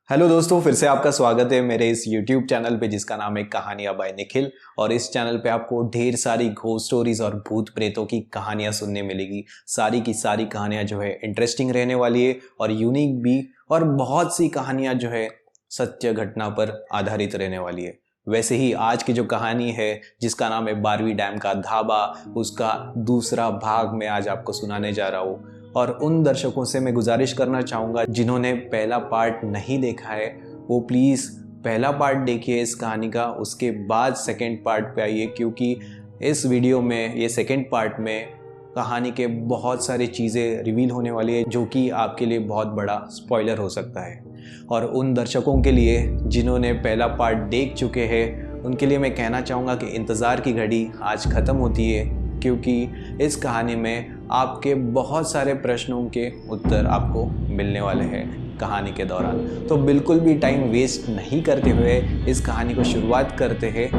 Hello दोस्तों, फिर से आपका स्वागत है मेरे इस YouTube चैनल पे जिसका नाम है कहानियां बाय निखिल। और इस चैनल पे आपको ढेर सारी घोस्ट स्टोरीज और भूत प्रेतों की कहानियां सुनने मिलेगी। सारी की सारी कहानियां जो है इंटरेस्टिंग रहने वाली है और यूनिक भी, और बहुत सी कहानियां जो है सत्य घटना पर आधारित रहने वाली है। वैसे ही आज की जो कहानी है जिसका नाम है 12वीं डैम का धाबा, उसका दूसरा भाग मैं आज आपको सुनाने जा रहा हूँ। और उन दर्शकों से मैं गुजारिश करना चाहूँगा जिन्होंने पहला पार्ट नहीं देखा है, वो प्लीज़ पहला पार्ट देखिए इस कहानी का, उसके बाद सेकंड पार्ट पे आइए, क्योंकि इस वीडियो में, ये सेकंड पार्ट में कहानी के बहुत सारी चीज़ें रिवील होने वाली है जो कि आपके लिए बहुत बड़ा स्पॉइलर हो सकता है। और उन दर्शकों के लिए जिन्होंने पहला पार्ट देख चुके हैं, उनके लिए मैं कहना चाहूँगा कि इंतज़ार की घड़ी आज ख़त्म होती है, क्योंकि इस कहानी में आपके बहुत सारे प्रश्नों के उत्तर आपको मिलने वाले हैं कहानी के दौरान। तो बिल्कुल भी टाइम वेस्ट नहीं करते हुए इस कहानी को शुरुआत करते हैं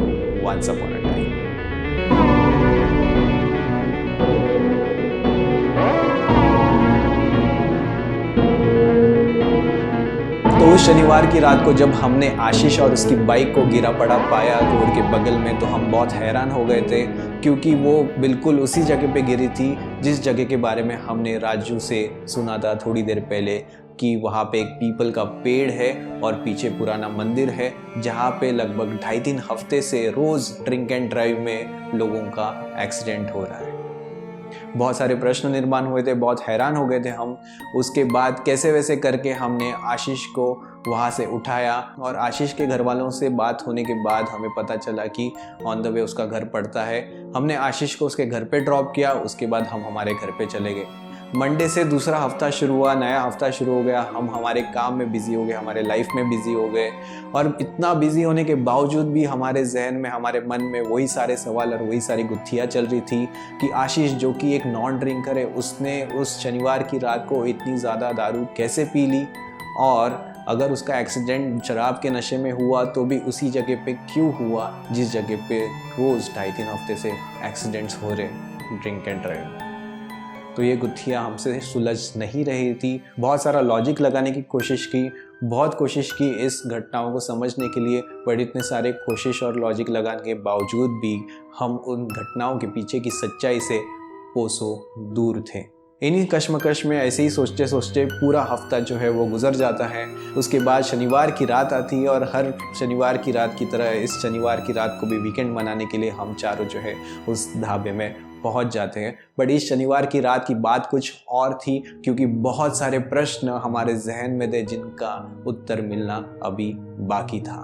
वंस अपॉन अ टाइम। तो उस शनिवार की रात को जब हमने आशीष और उसकी बाइक को गिरा पड़ा पाया रोड के बगल में, तो हम बहुत हैरान हो गए थे, क्योंकि वो बिल्कुल उसी जगह पे गिरी थी जिस जगह के बारे में हमने राजू से सुना था थोड़ी देर पहले, कि वहाँ पे एक पीपल का पेड़ है और पीछे पुराना मंदिर है जहाँ पे लगभग 2.5-3 हफ्ते से रोज़ ड्रिंक एंड ड्राइव में लोगों का एक्सीडेंट हो रहा है। बहुत सारे प्रश्न निर्माण हुए थे, बहुत हैरान हो गए थे हम। उसके बाद कैसे वैसे करके हमने आशीष को वहाँ से उठाया, और आशीष के घर वालों से बात होने के बाद हमें पता चला कि ऑन द वे उसका घर पड़ता है। हमने आशीष को उसके घर पे ड्रॉप किया, उसके बाद हम हमारे घर पे चले गए। मंडे से दूसरा हफ्ता शुरू हुआ, नया हफ्ता शुरू हो गया। हम हमारे काम में बिजी हो गए, हमारे लाइफ में बिजी हो गए, और इतना बिजी होने के बावजूद भी हमारे जहन में, हमारे मन में वही सारे सवाल और वही सारी गुत्थियाँ चल रही थी कि आशीष जो कि एक नॉन ड्रिंकर है, उसने उस शनिवार की रात को इतनी ज़्यादा दारू कैसे पी ली, और अगर उसका एक्सीडेंट शराब के नशे में हुआ तो भी उसी जगह पे क्यों हुआ जिस जगह पे रोज़ 2.5-3 हफ्ते से एक्सीडेंट्स हो रहे ड्रिंक एंड ड्राइव। तो ये गुत्थियाँ हमसे सुलझ नहीं रही थी। बहुत सारा लॉजिक लगाने की कोशिश की, बहुत कोशिश की इस घटनाओं को समझने के लिए, पर इतने सारे कोशिश और लॉजिक लगाने के बावजूद भी हम उन घटनाओं के पीछे की सच्चाई से कोसों दूर थे। इन्हीं कश्मकश में ऐसे ही सोचते सोचते पूरा हफ्ता जो है वो गुजर जाता है। उसके बाद शनिवार की रात आती है, और हर शनिवार की रात की तरह इस शनिवार की रात को भी वीकेंड मनाने के लिए हम चारों जो है उस ढाबे में पहुंच जाते हैं। बट इस शनिवार की रात की बात कुछ और थी, क्योंकि बहुत सारे प्रश्न हमारे जहन में थे जिनका उत्तर मिलना अभी बाकी था।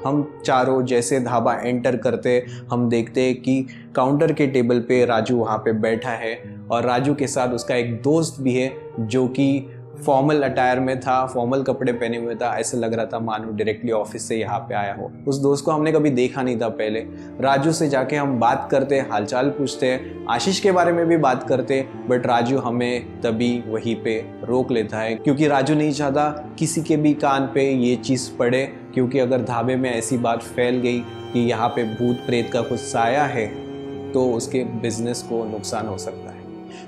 हम चारों जैसे ढाबा एंटर करते, हम देखते कि काउंटर के टेबल पे राजू वहाँ पे बैठा है, और राजू के साथ उसका एक दोस्त भी है जो कि फॉर्मल अटायर में था, फॉर्मल कपड़े पहने हुए था। ऐसे लग रहा था मानो डायरेक्टली ऑफिस से यहाँ पे आया हो। उस दोस्त को हमने कभी देखा नहीं था पहले। राजू से जाके हम बात करते, हालचाल पूछते, आशीष के बारे में भी बात करते, बट राजू हमें तभी वहीं पे रोक लेता है, क्योंकि राजू नहीं चाहता किसी के भी कान पे ये चीज़ पड़े, क्योंकि अगर ढाबे में ऐसी बात फैल गई कि यहाँ पे भूत प्रेत का कुछ साया है तो उसके बिजनेस को नुकसान हो सकता है।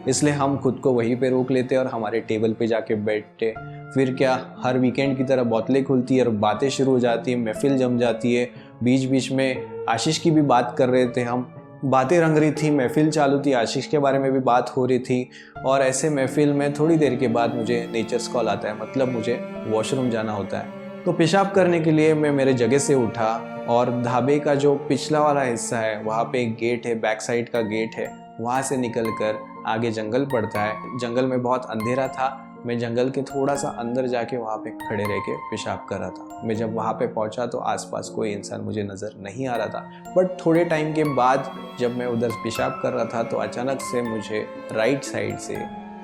इसलिए हम खुद को वहीं पे रोक लेते और हमारे टेबल पे जाके बैठते। फिर क्या, हर वीकेंड की तरह बोतलें खुलती है और बातें शुरू हो जाती है, महफिल जम जाती है। बीच बीच में आशीष की भी बात कर रहे थे हम, बातें रंग रही थी, महफिल चालू थी, आशीष के बारे में भी बात हो रही थी। और ऐसे महफिल में थोड़ी देर के बाद मुझे नेचर्स कॉल आता है, मतलब मुझे वॉशरूम जाना होता है। तो पेशाब करने के लिए मैं मेरे जगह से उठा, और ढाबे का जो पिछला वाला हिस्सा है वहाँ पे एक गेट है, बैक साइड का गेट है, वहाँ से निकल कर आगे जंगल पड़ता है। जंगल में बहुत अंधेरा था, मैं जंगल के थोड़ा सा अंदर जाके वहाँ पे खड़े रह के पेशाब कर रहा था। मैं जब वहाँ पे पहुँचा तो आसपास कोई इंसान मुझे नज़र नहीं आ रहा था, बट थोड़े टाइम के बाद जब मैं उधर पेशाब कर रहा था तो अचानक से मुझे राइट साइड से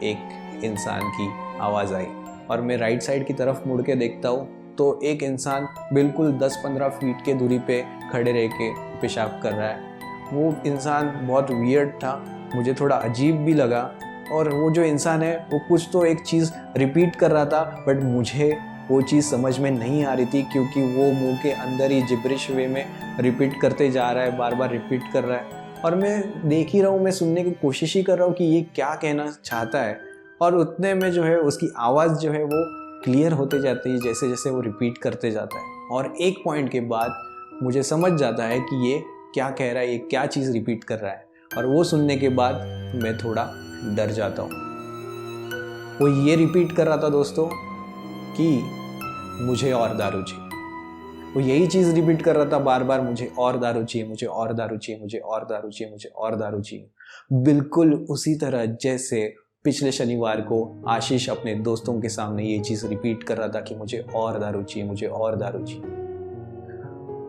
एक इंसान की आवाज़ आई, और मैं राइट साइड की तरफ मुड़ के देखता हूँ तो एक इंसान बिल्कुल 10-15 फीट के दूरी पे खड़े रह के पेशाब कर रहा है। वो इंसान बहुत वियर्ड था, मुझे थोड़ा अजीब भी लगा, और वो जो इंसान है वो कुछ तो एक चीज़ रिपीट कर रहा था, बट मुझे वो चीज़ समझ में नहीं आ रही थी, क्योंकि वो मुंह के अंदर ही जिब्रिश वे में रिपीट करते जा रहा है, बार बार रिपीट कर रहा है। और मैं देख ही रहा हूँ, मैं सुनने की कोशिश ही कर रहा हूँ कि ये क्या कहना चाहता है। और उतने में जो है उसकी आवाज़ जो है वो क्लियर होते जाते हैं जैसे जैसे वो रिपीट करते जाता है। और एक पॉइंट के बाद मुझे समझ जाता है कि ये क्या कह रहा है, ये क्या चीज़ रिपीट कर रहा है। और वो सुनने के बाद मैं थोड़ा डर जाता हूँ। वो ये रिपीट कर रहा था दोस्तों कि मुझे और दारू चाहिए। वो यही चीज़ रिपीट कर रहा था बार बार, मुझे और दारू चाहिए, मुझे और दारू चाहिए, मुझे और दारू चाहिए, मुझे और दारू चाहिए। बिल्कुल उसी तरह जैसे पिछले शनिवार को आशीष अपने दोस्तों के सामने ये चीज़ रिपीट कर रहा था कि मुझे और दारू चाहिए, मुझे और दारू चाहिए।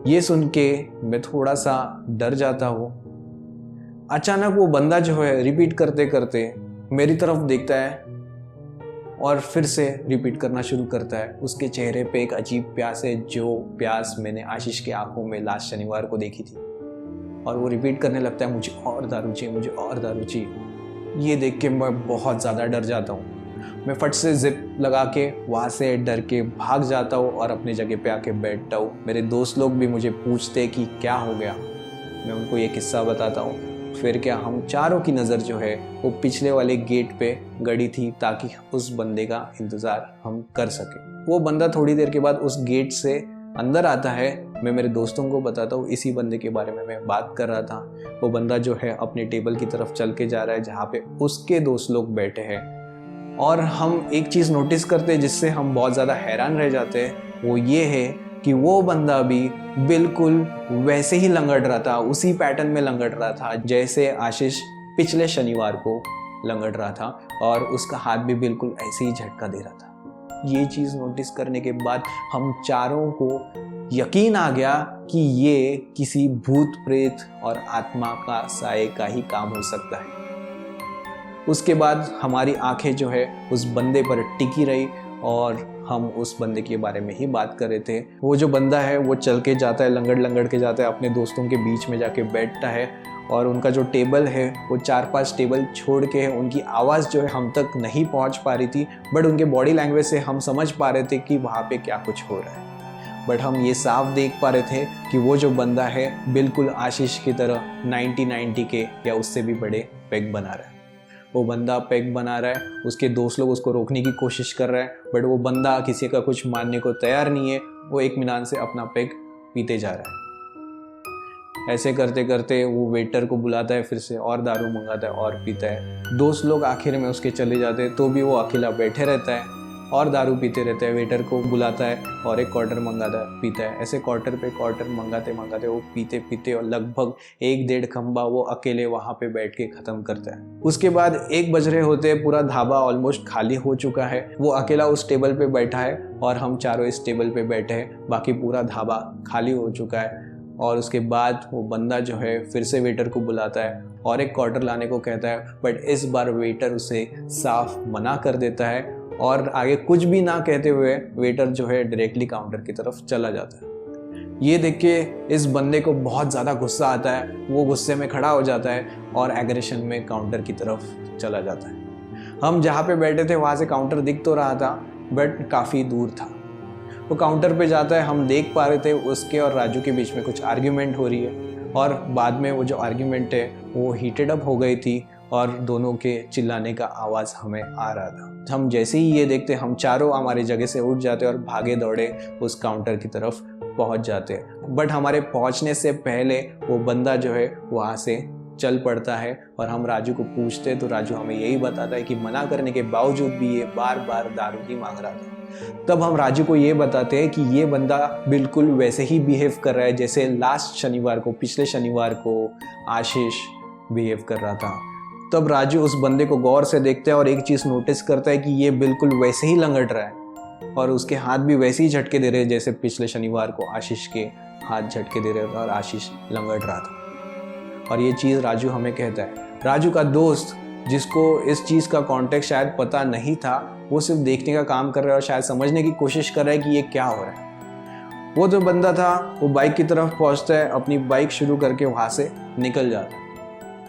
ये सुन के मैं थोड़ा सा डर जाता हूँ। अचानक वो बंदा जो है रिपीट करते करते मेरी तरफ देखता है और फिर से रिपीट करना शुरू करता है। उसके चेहरे पे एक अजीब प्यास है, जो प्यास मैंने आशीष के आंखों में लास्ट शनिवार को देखी थी। और वो रिपीट करने लगता है, मुझे और दारू चाहिए, मुझे और दारू चाहिए। ये देख के मैं बहुत ज़्यादा डर जाता हूँ। मैं फट से जिप लगा के वहाँ से डर के भाग जाता हूँ और अपनी जगह पे आके बैठता हूँ। मेरे दोस्त लोग भी मुझे पूछते कि क्या हो गया। मैं उनको ये किस्सा बताता हूँ। फिर क्या, हम चारों की नज़र जो है वो पिछले वाले गेट पे गड़ी थी ताकि उस बंदे का इंतज़ार हम कर सके। वो बंदा थोड़ी देर के बाद उस गेट से अंदर आता है। मैं मेरे दोस्तों को बताता हूँ, इसी बंदे के बारे में मैं बात कर रहा था। वो बंदा जो है अपने टेबल की तरफ चल के जा रहा है जहाँ पे उसके दोस्त लोग बैठे हैं। और हम एक चीज़ नोटिस करते हैं जिससे हम बहुत ज़्यादा हैरान रह जाते हैं, वो ये है कि वो बंदा भी बिल्कुल वैसे ही लंगड़ रहा था, उसी पैटर्न में लंगड़ रहा था जैसे आशीष पिछले शनिवार को लंगड़ रहा था। और उसका हाथ भी बिल्कुल ऐसे ही झटका दे रहा था। ये चीज़ नोटिस करने के बाद हम चारों को यकीन आ गया कि ये किसी भूत प्रेत और आत्मा का साये का ही काम हो सकता है। उसके बाद हमारी आंखें जो है उस बंदे पर टिकी रही और हम उस बंदे के बारे में ही बात कर रहे थे। वो जो बंदा है वो चल के जाता है, लंगड़ लंगड़ के जाता है, अपने दोस्तों के बीच में जाके बैठता है। और उनका जो टेबल है वो 4-5 टेबल छोड़ के है। उनकी आवाज़ जो है हम तक नहीं पहुंच पा रही थी, बट उनके बॉडी लैंग्वेज से हम समझ पा रहे थे कि वहाँ पे क्या कुछ हो रहा है। बट हम ये साफ देख पा रहे थे कि वो जो बंदा है बिल्कुल आशीष की तरह 90 के या उससे भी बड़े पेग बना रहा है। वो बंदा पेग बना रहा है, उसके दोस्त लोग उसको रोकने की कोशिश कर रहे हैं, बट वो बंदा किसी का कुछ मानने को तैयार नहीं है। वो इत्मीनान से अपना पेग पीते जा रहा है। ऐसे करते करते वो वेटर को बुलाता है, फिर से और दारू मंगाता है और पीता है। दोस्त लोग आखिर में उसके चले जाते हैं तो भी वो अकेला बैठे रहता है और दारू पीते रहता है। वेटर को बुलाता है और एक क्वार्टर मंगाता है, पीता है। ऐसे क्वार्टर पे क्वार्टर मंगाते मंगाते वो पीते पीते और लगभग 1-1.5 खंबा वो अकेले वहाँ पे बैठ के ख़त्म करता है। उसके बाद 1 बज रहे होते, पूरा ढाबा ऑलमोस्ट खाली हो चुका है। वो अकेला उस टेबल पे बैठा है और हम चारों इस टेबल पे बैठे हैं, बाकी पूरा ढाबा खाली हो चुका है। और उसके बाद वो बंदा जो है फिर से वेटर को बुलाता है और एक क्वार्टर लाने को कहता है, बट इस बार वेटर उसे साफ मना कर देता है और आगे कुछ भी ना कहते हुए वेटर जो है डायरेक्टली काउंटर की तरफ चला जाता है। ये देख के इस बंदे को बहुत ज़्यादा गुस्सा आता है। वो गुस्से में खड़ा हो जाता है और एग्रेशन में काउंटर की तरफ चला जाता है। हम जहाँ पे बैठे थे वहाँ से काउंटर दिख तो रहा था, बट काफ़ी दूर था। वो काउंटर पे जाता है, हम देख पा रहे थे उसके और राजू के बीच में कुछ आर्ग्यूमेंट हो रही है। और बाद में वो जो आर्ग्यूमेंट है वो हीटेड अप हो गई थी और दोनों के चिल्लाने का आवाज़ हमें आ रहा था। हम जैसे ही ये देखते, हम चारों हमारी जगह से उठ जाते और भागे दौड़े उस काउंटर की तरफ पहुंच जाते। बट हमारे पहुंचने से पहले वो बंदा जो है वहाँ से चल पड़ता है और हम राजू को पूछते तो राजू हमें यही बताता है कि मना करने के बावजूद भी ये बार बार दारू ही मांग रहा था। तब हम राजू को ये बताते हैं कि ये बंदा बिल्कुल वैसे ही बिहेव कर रहा है जैसे लास्ट शनिवार को, पिछले शनिवार को आशीष बिहेव कर रहा था। तब राजू उस बंदे को गौर से देखता है और एक चीज़ नोटिस करता है कि ये बिल्कुल वैसे ही लंगड़ रहा है और उसके हाथ भी वैसे ही झटके दे रहे हैं जैसे पिछले शनिवार को आशीष के हाथ झटके दे रहे थे और आशीष लंगड़ रहा था। और ये चीज़ राजू हमें कहता है। राजू का दोस्त, जिसको इस चीज़ का कॉन्टेक्स्ट शायद पता नहीं था, वो सिर्फ देखने का काम कर रहा है और शायद समझने की कोशिश कर रहा है कि ये क्या हो रहा है। वो जो बंदा था वो बाइक की तरफ पहुँचता है, अपनी बाइक शुरू करके वहाँ से निकल जाता है।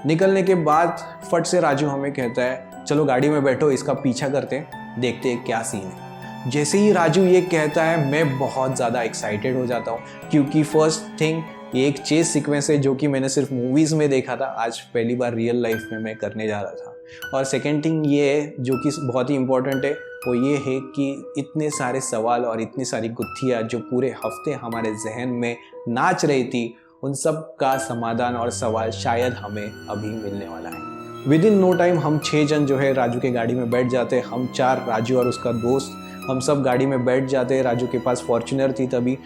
निकलने के बाद फट से राजू हमें कहता है, चलो गाड़ी में बैठो, इसका पीछा करते हैं, देखते हैं क्या सीन है। जैसे ही राजू ये कहता है मैं बहुत ज़्यादा एक्साइटेड हो जाता हूँ, क्योंकि फर्स्ट थिंग ये एक चेस सीक्वेंस है जो कि मैंने सिर्फ मूवीज़ में देखा था, आज पहली बार रियल लाइफ में मैं करने जा रहा था। और सेकेंड थिंग ये है जो कि बहुत ही इंपॉर्टेंट है, वो ये है कि इतने सारे सवाल और इतनी सारी गुत्थियाँ जो पूरे हफ्ते हमारे जहन में नाच रही थी, उन सब का समाधान और सवाल शायद हमें अभी मिलने वाला है। विद इन नो टाइम हम 6 जन जो है राजू के गाड़ी में बैठ जाते। हम 4, राजू और उसका दोस्त, हम सब गाड़ी में बैठ जाते। राजू के पास फॉर्च्यूनर थी तभी।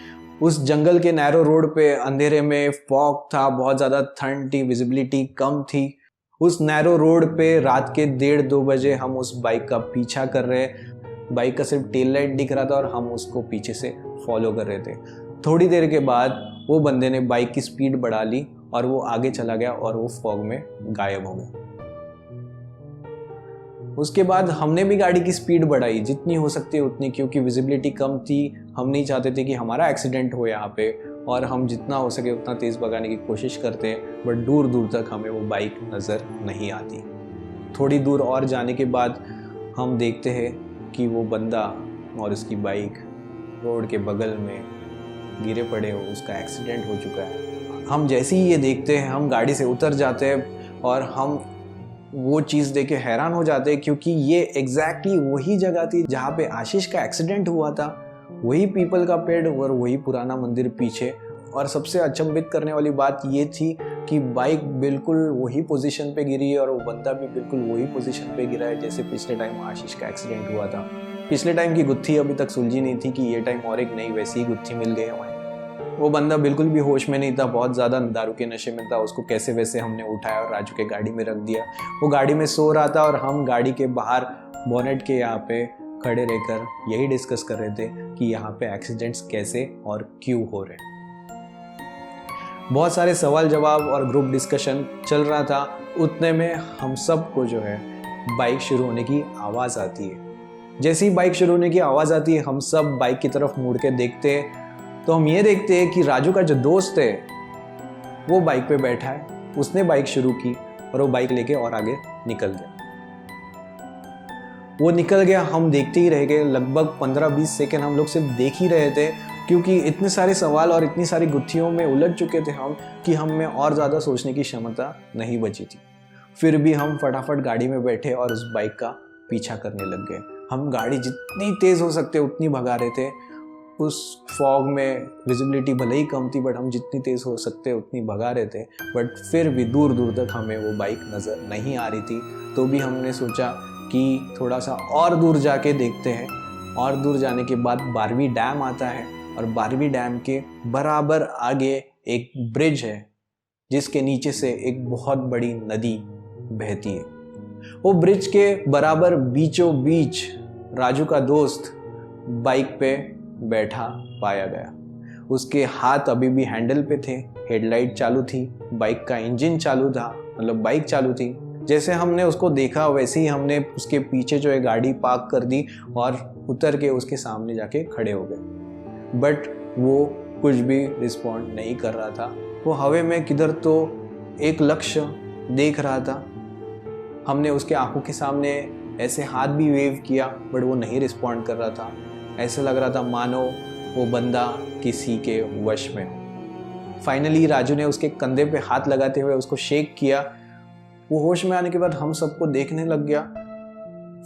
उस जंगल के नैरो रोड पे अंधेरे में फॉग था, बहुत ज़्यादा ठंड थी, विजिबिलिटी कम थी। उस नैरो रोड पे रात के 1:30-2 बजे हम उस बाइक का पीछा कर रहे। बाइक का सिर्फ टेल लाइट दिख रहा था और हम उसको पीछे से फॉलो कर रहे थे। थोड़ी देर के बाद वो बंदे ने बाइक की स्पीड बढ़ा ली और वो आगे चला गया और वो फॉग में गायब हो गया। उसके बाद हमने भी गाड़ी की स्पीड बढ़ाई जितनी हो सकती है उतनी, क्योंकि विजिबिलिटी कम थी। हम नहीं चाहते थे कि हमारा एक्सीडेंट हो यहाँ पे, और हम जितना हो सके उतना तेज़ भगाने की कोशिश करते, बट दूर दूर तक हमें वो बाइक नज़र नहीं आती। थोड़ी दूर और जाने के बाद हम देखते हैं कि वो बंदा और उसकी बाइक रोड के बगल में गिरे पड़े हो, उसका एक्सीडेंट हो चुका है। हम जैसे ही ये देखते हैं हम गाड़ी से उतर जाते हैं और हम वो चीज़ देख के हैरान हो जाते हैं, क्योंकि ये एग्जैक्टली वही जगह थी जहाँ पे आशीष का एक्सीडेंट हुआ था। वही पीपल का पेड़ और वही पुराना मंदिर पीछे। और सबसे अचंभित करने वाली बात ये थी कि बाइक बिल्कुल वही पोजीशन पे गिरी है और वो बंदा भी बिल्कुल वही पोजीशन पे गिरा है जैसे पिछले टाइम आशीष का एक्सीडेंट हुआ था। पिछले टाइम की गुत्थी अभी तक सुलझी नहीं थी कि ये टाइम और एक नई वैसी ही गुत्थी मिल गई हमें। वो बंदा बिल्कुल भी होश में नहीं था, बहुत ज़्यादा दारू के नशे में था। उसको कैसे वैसे हमने उठाया और राजू के गाड़ी में रख दिया। वो गाड़ी में सो रहा था और हम गाड़ी के बाहर बोनेट के यहाँ पे खड़े रहकर यही डिस्कस कर रहे थे कि यहाँ पे एक्सीडेंट्स कैसे और क्यों हो रहे हैं। बहुत सारे सवाल जवाब और ग्रुप डिस्कशन चल रहा था। उतने में हम सबको जो है बाइक शुरू होने की आवाज़ आती है। जैसे ही बाइक शुरू होने की आवाज़ आती है हम सब बाइक की तरफ मुड़ के देखते हैं, तो हम ये देखते हैं कि राजू का जो दोस्त है वो बाइक पे बैठा है। उसने बाइक शुरू की और वो बाइक लेके और आगे निकल गया। वो निकल गया, हम देखते ही रह गए। लगभग 15-20 सेकेंड हम लोग सिर्फ देख ही रहे थे, क्योंकि इतने सारे सवाल और इतनी सारी गुत्थियों में उलझ चुके थे हम कि हम में और ज़्यादा सोचने की क्षमता नहीं बची थी। फिर भी हम फटाफट गाड़ी में बैठे और उस बाइक का पीछा करने लग गए। हम गाड़ी जितनी तेज़ हो सकते उतनी भगा रहे थे। उस फॉग में विजिबिलिटी भले ही कम थी, बट हम जितनी तेज़ हो सकते उतनी भगा रहे थे। बट फिर भी दूर दूर तक हमें वो बाइक नज़र नहीं आ रही थी। तो भी हमने सोचा कि थोड़ा सा और दूर जाके देखते हैं। और दूर जाने के बाद 12वीं डैम आता है और 12वीं डैम के बराबर आगे एक ब्रिज है जिसके नीचे से एक बहुत बड़ी नदी बहती है। वो ब्रिज के बराबर बीचों बीच राजू का दोस्त बाइक पे बैठा पाया गया। उसके हाथ अभी भी हैंडल पे थे, हेडलाइट चालू थी, बाइक का इंजन चालू था, मतलब बाइक चालू थी। जैसे हमने उसको देखा वैसे ही हमने उसके पीछे जो है गाड़ी पार्क कर दी और उतर के उसके सामने जाके खड़े हो गए। बट वो कुछ भी रिस्पॉन्ड नहीं कर रहा था। वो हवा में किधर तो एक लक्ष्य देख रहा था। हमने उसके आंखों के सामने ऐसे हाथ भी वेव किया, बट वो नहीं रिस्पॉन्ड कर रहा था। ऐसे लग रहा था मानो वो बंदा किसी के वश में हो। फाइनली राजू ने उसके कंधे पे हाथ लगाते हुए उसको शेक किया। वो होश में आने के बाद हम सबको देखने लग गया।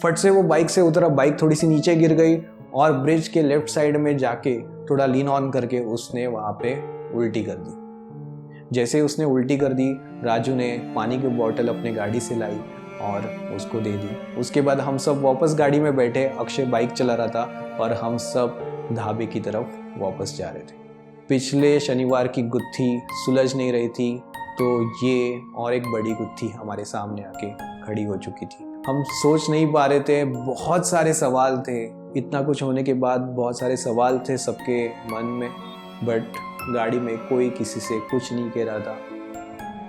फट से वो बाइक से उतरा, बाइक थोड़ी सी नीचे गिर गई और ब्रिज के लेफ्ट साइड में जाके थोड़ा लीन ऑन करके उसने वहाँ पे उल्टी कर दी। जैसे उसने उल्टी कर दी, राजू ने पानी की बोतल अपने गाड़ी से लाई और उसको दे दी। उसके बाद हम सब वापस गाड़ी में बैठे। अक्षय बाइक चला रहा था और हम सब ढाबे की तरफ वापस जा रहे थे। पिछले शनिवार की गुत्थी सुलझ नहीं रही थी, तो ये और एक बड़ी गुत्थी हमारे सामने आके खड़ी हो चुकी थी। हम सोच नहीं पा रहे थे, बहुत सारे सवाल थे। इतना कुछ होने के बाद बहुत सारे सवाल थे सबके मन में, बट गाड़ी में कोई किसी से कुछ नहीं कह रहा था।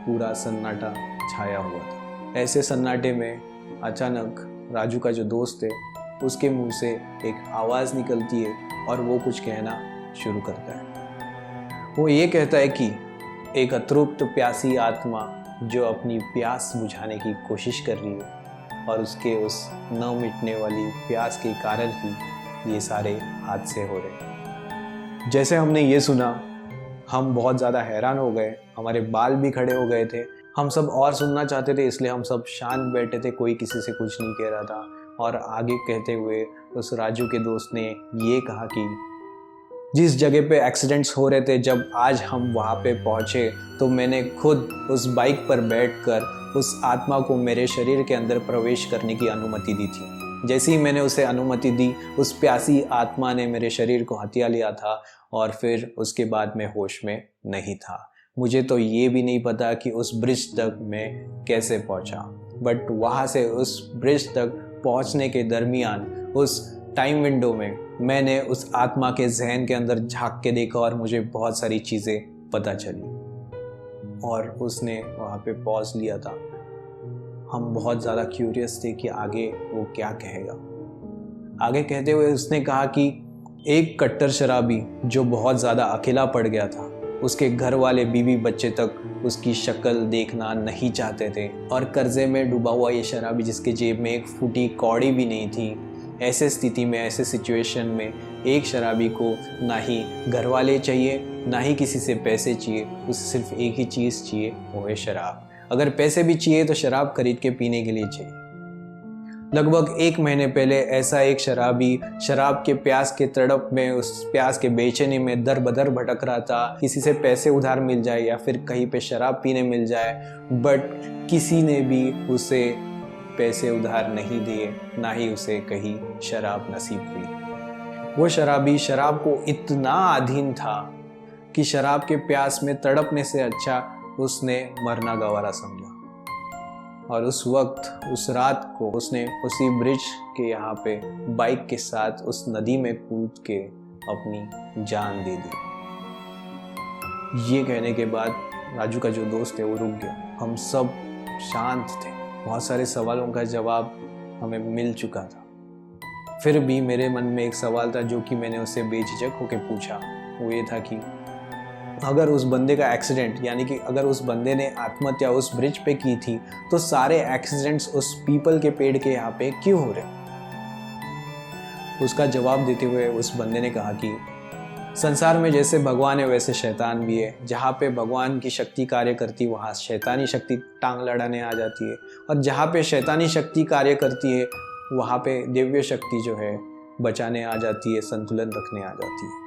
पूरा सन्नाटा छाया हुआ था। ऐसे सन्नाटे में अचानक राजू का जो दोस्त है उसके मुंह से एक आवाज़ निकलती है और वो कुछ कहना शुरू करता है। वो ये कहता है कि एक अतृप्त प्यासी आत्मा जो अपनी प्यास बुझाने की कोशिश कर रही है और उसके उस न मिटने वाली प्यास के कारण ही ये सारे हादसे हो रहे हैं। जैसे हमने ये सुना हम बहुत ज़्यादा हैरान हो गए, हमारे बाल भी खड़े हो गए थे। हम सब और सुनना चाहते थे, इसलिए हम सब शांत बैठे थे। कोई किसी से कुछ नहीं कह रहा था। और आगे कहते हुए उस राजू के दोस्त ने ये कहा कि जिस जगह पे एक्सीडेंट्स हो रहे थे, जब आज हम वहाँ पे पहुँचे तो मैंने खुद उस बाइक पर बैठकर उस आत्मा को मेरे शरीर के अंदर प्रवेश करने की अनुमति दी थी। जैसे ही मैंने उसे अनुमति दी, उस प्यासी आत्मा ने मेरे शरीर को हथिया लिया था और फिर उसके बाद मैं होश में नहीं था। मुझे तो ये भी नहीं पता कि उस ब्रिज तक मैं कैसे पहुँचा, बट वहाँ से उस ब्रिज तक पहुँचने के दरमियान उस टाइम विंडो में मैंने उस आत्मा के जहन के अंदर झांक के देखा और मुझे बहुत सारी चीज़ें पता चली। और उसने वहाँ पे पॉज लिया था। हम बहुत ज़्यादा क्यूरियस थे कि आगे वो क्या कहेगा। आगे कहते हुए उसने कहा कि एक कट्टर शराबी जो बहुत ज़्यादा अकेला पड़ गया था, उसके घर वाले बीवी बच्चे तक उसकी शक्ल देखना नहीं चाहते थे, और कर्जे में डूबा हुआ ये शराबी जिसके जेब में एक फूटी कौड़ी भी नहीं थी, ऐसे स्थिति में, ऐसे सिचुएशन में एक शराबी को ना ही घर वाले चाहिए, ना ही किसी से पैसे चाहिए, उसे सिर्फ एक ही चीज़ चाहिए, वो है शराब। अगर पैसे भी चाहिए तो शराब खरीद के पीने के लिए चाहिए। लगभग 1 महीने पहले ऐसा एक शराबी शराब के प्यास के तड़प में, उस प्यास के बेचैनी में दर बदर भटक रहा था। किसी से पैसे उधार मिल जाए या फिर कहीं पे शराब पीने मिल जाए, बट किसी ने भी उसे पैसे उधार नहीं दिए, ना ही उसे कहीं शराब नसीब हुई। वो शराबी शराब को इतना अधीन था कि शराब के प्यास में तड़पने से अच्छा उसने मरना गवारा समझा। और उस वक्त, उस रात को उसने उसी ब्रिज के यहाँ पे बाइक के साथ उस नदी में कूद के अपनी जान दे दी। ये कहने के बाद राजू का जो दोस्त है वो रुक गया। हम सब शांत थे। बहुत सारे सवालों का जवाब हमें मिल चुका था। फिर भी मेरे मन में एक सवाल था जो कि मैंने उससे बेझिझक होकर पूछा। वो ये था कि अगर उस बंदे का एक्सीडेंट, यानी कि अगर उस बंदे ने आत्महत्या उस ब्रिज पे की थी, तो सारे एक्सीडेंट्स उस पीपल के पेड़ के यहाँ पे क्यों हो रहे? उसका जवाब देते हुए उस बंदे ने कहा कि संसार में जैसे भगवान है वैसे शैतान भी है। जहाँ पे भगवान की शक्ति कार्य करती वहाँ शैतानी शक्ति टांग लड़ाने आ जाती है, और जहाँ पे शैतानी शक्ति कार्य करती है वहाँ पे दिव्य शक्ति जो है बचाने आ जाती है, संतुलन रखने आ जाती है।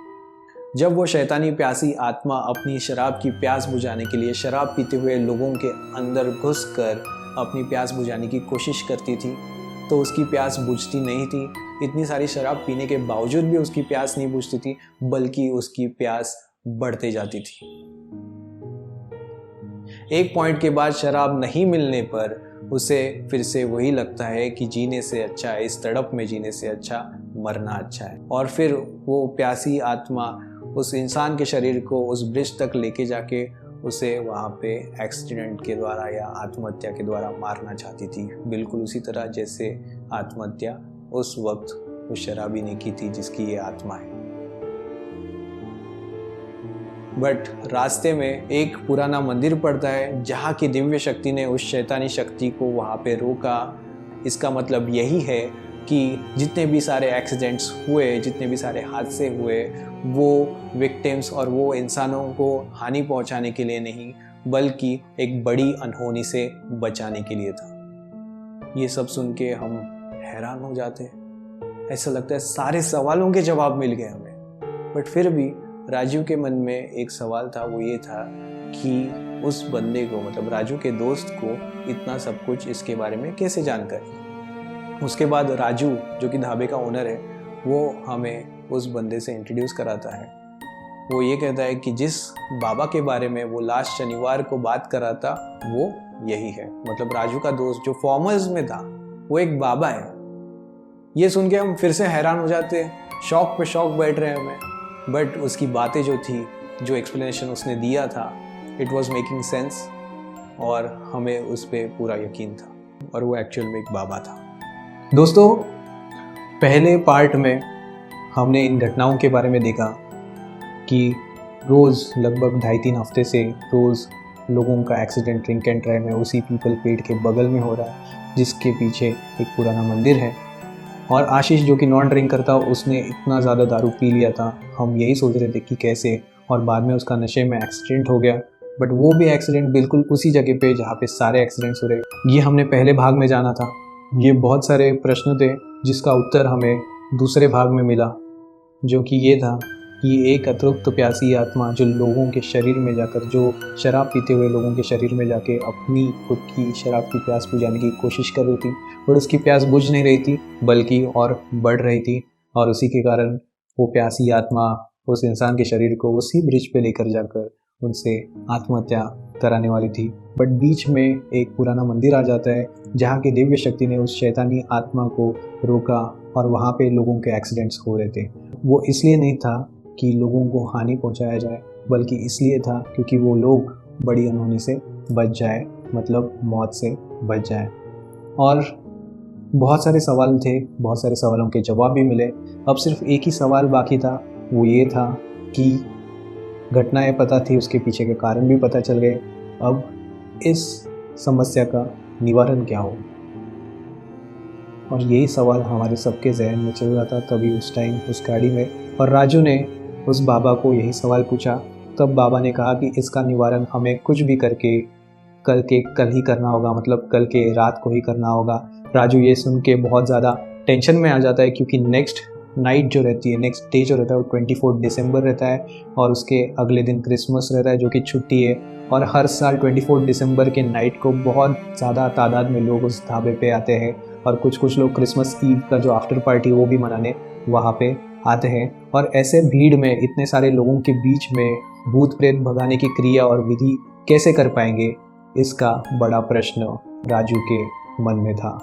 जब वो शैतानी प्यासी आत्मा अपनी शराब की प्यास बुझाने के लिए शराब पीते हुए लोगों के अंदर घुसकर अपनी प्यास बुझाने की कोशिश करती थी, तो उसकी प्यास बुझती नहीं थी। इतनी सारी शराब पीने के बावजूद भी उसकी प्यास नहीं बुझती थी, बल्कि उसकी प्यास बढ़ते जाती थी। एक पॉइंट के बाद शराब नहीं मिलने पर उसे फिर से वही लगता है कि जीने से अच्छा है, इस तड़प में जीने से अच्छा मरना अच्छा है। और फिर वो प्यासी आत्मा उस इंसान के शरीर को उस ब्रिज तक लेके जाके उसे वहाँ पे एक्सीडेंट के द्वारा या आत्महत्या के द्वारा मारना चाहती थी, बिल्कुल उसी तरह जैसे आत्महत्या उस वक्त उस शराबी ने की थी जिसकी ये आत्मा है। बट रास्ते में एक पुराना मंदिर पड़ता है जहाँ की दिव्य शक्ति ने उस शैतानी शक्ति को वहाँ पे रोका। इसका मतलब यही है कि जितने भी सारे एक्सीडेंट्स हुए, जितने भी सारे हादसे हुए, वो विक्टिम्स और वो इंसानों को हानि पहुंचाने के लिए नहीं, बल्कि एक बड़ी अनहोनी से बचाने के लिए था। ये सब सुन के हम हैरान हो जाते हैं। ऐसा लगता है सारे सवालों के जवाब मिल गए हमें। बट फिर भी राजू के मन में एक सवाल था, वो ये था कि उस बंदे को, मतलब राजू के दोस्त को इतना सब कुछ इसके बारे में कैसे जानकारी। उसके बाद राजू जो कि ढाबे का ओनर है, वो हमें उस बंदे से इंट्रोड्यूस कराता है। वो ये कहता है कि जिस बाबा के बारे में वो लास्ट शनिवार को बात कर रहा था वो यही है। मतलब राजू का दोस्त जो फॉर्मल्स में था वो एक बाबा है। ये सुन के हम फिर से हैरान हो जाते हैं, शौक पे शौक बैठ रहे हैं हमें। बट उसकी बातें जो थी, जो एक्सप्लेनेशन उसने दिया था, इट वॉज मेकिंग सेंस और हमें उस पर पूरा यकीन था, और वो एक्चुअल में एक बाबा था। दोस्तों, पहले पार्ट में हमने इन घटनाओं के बारे में देखा कि रोज़ लगभग 2.5-3 हफ्ते से रोज़ लोगों का एक्सीडेंट ड्रिंक एंड ड्राइव में उसी पीपल पेड़ के बगल में हो रहा है, जिसके पीछे एक पुराना मंदिर है। और आशीष जो कि नॉन ड्रिंक करता, उसने इतना ज़्यादा दारू पी लिया था, हम यही सोच रहे थे कि कैसे, और बाद में उसका नशे में एक्सीडेंट हो गया। बट वो भी एक्सीडेंट बिल्कुल उसी जगह पे जहाँ पे सारे एक्सीडेंट्स हो रहे। ये हमने पहले भाग में जाना था। ये बहुत सारे प्रश्न थे जिसका उत्तर हमें दूसरे भाग में मिला, जो कि ये था कि एक अतृप्त प्यासी आत्मा जो लोगों के शरीर में जाकर, जो शराब पीते हुए लोगों के शरीर में जाके अपनी खुद की शराब की प्यास बुझाने की कोशिश कर रही थी, और उसकी प्यास बुझ नहीं रही थी बल्कि और बढ़ रही थी, और उसी के कारण वो प्यासी आत्मा उस इंसान के शरीर को उसी ब्रिज पे लेकर जाकर उनसे आत्महत्या कराने वाली थी। बट बीच में एक पुराना मंदिर आ जाता है जहाँ की दिव्य शक्ति ने उस शैतानी आत्मा को रोका, और वहाँ पे लोगों के एक्सीडेंट्स हो रहे थे। वो इसलिए नहीं था कि लोगों को हानि पहुँचाया जाए, बल्कि इसलिए था क्योंकि वो लोग बड़ी अनहोनी से बच जाए, मतलब मौत से बच जाए। और बहुत सारे सवाल थे, बहुत सारे सवालों के जवाब भी मिले। अब सिर्फ एक ही सवाल बाकी था, वो ये था कि घटनाएं पता थी, उसके पीछे के कारण भी पता चल गए, अब इस समस्या का निवारण क्या हो। और यही सवाल हमारे सबके जहन में चल रहा था तभी उस टाइम उस गाड़ी में। और राजू ने उस बाबा को यही सवाल पूछा। तब बाबा ने कहा कि इसका निवारण हमें कुछ भी करके कल ही करना होगा, मतलब कल के रात को ही करना होगा। राजू ये सुन के बहुत ज़्यादा टेंशन में आ जाता है, क्योंकि नेक्स्ट नाइट जो रहती है, नेक्स्ट डे जो रहता है वो 24 दिसंबर रहता है, और उसके अगले दिन क्रिसमस रहता है जो कि छुट्टी है। और हर साल 24 दिसंबर के नाइट को बहुत ज़्यादा तादाद में लोग उस ढाबे पे आते हैं, और कुछ लोग क्रिसमस ईव का जो आफ्टर पार्टी वो भी मनाने वहाँ पे आते हैं। और ऐसे भीड़ में, इतने सारे लोगों के बीच में भूत प्रेत भगाने की क्रिया और विधि कैसे कर पाएंगे, इसका बड़ा प्रश्न राजू के मन में था।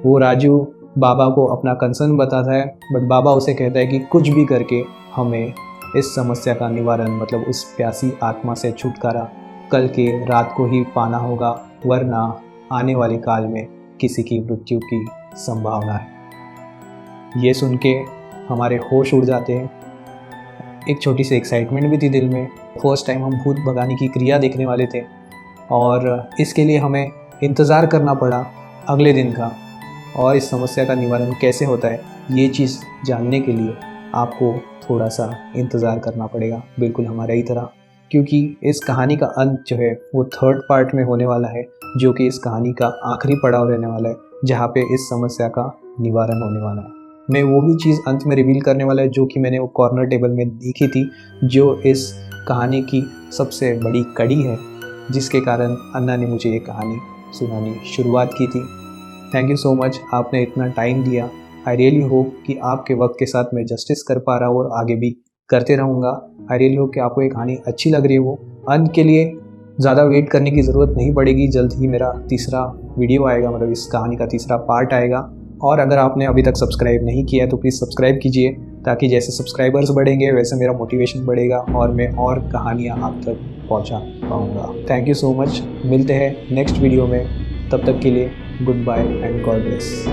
वो राजू बाबा को अपना कंसर्न बताता है, बट बाबा उसे कहता है कि कुछ भी करके हमें इस समस्या का निवारण, मतलब उस प्यासी आत्मा से छुटकारा कल के रात को ही पाना होगा, वरना आने वाले काल में किसी की मृत्यु की संभावना है। ये सुन के हमारे होश उड़ जाते हैं। एक छोटी सी एक्साइटमेंट भी थी दिल में। फर्स्ट टाइम हम भूत भगाने की क्रिया देखने वाले थे, और इसके लिए हमें इंतज़ार करना पड़ा अगले दिन का। और इस समस्या का निवारण कैसे होता है, ये चीज़ जानने के लिए आपको थोड़ा सा इंतज़ार करना पड़ेगा, बिल्कुल हमारे ही तरह, क्योंकि इस कहानी का अंत जो है वो 3rd पार्ट में होने वाला है, जो कि इस कहानी का आखिरी पड़ाव रहने वाला है, जहाँ पे इस समस्या का निवारण होने वाला है। मैं वो भी चीज़ अंत में रिवील करने वाला है जो कि मैंने वो कॉर्नर टेबल में देखी थी, जो इस कहानी की सबसे बड़ी कड़ी है, जिसके कारण अन्ना ने मुझे ये कहानी सुनानी शुरुआत की थी। थैंक यू सो मच, आपने इतना टाइम दिया। आई रियली होप कि आपके वक्त के साथ मैं जस्टिस कर पा रहा हूँ और आगे भी करते रहूँगा। आई रियली होप कि आपको ये कहानी अच्छी लग रही हो। अंत के लिए ज़्यादा वेट करने की ज़रूरत नहीं पड़ेगी, जल्द ही मेरा तीसरा वीडियो आएगा, मतलब इस कहानी का तीसरा पार्ट आएगा। और अगर आपने अभी तक सब्सक्राइब नहीं किया है तो प्लीज़ सब्सक्राइब कीजिए, ताकि जैसे सब्सक्राइबर्स बढ़ेंगे वैसे मेरा मोटिवेशन बढ़ेगा और मैं और कहानियाँ आप तक पहुँचा पाऊँगा। थैंक यू सो मच, मिलते हैं नेक्स्ट वीडियो में। तब तक के लिए goodbye and God bless.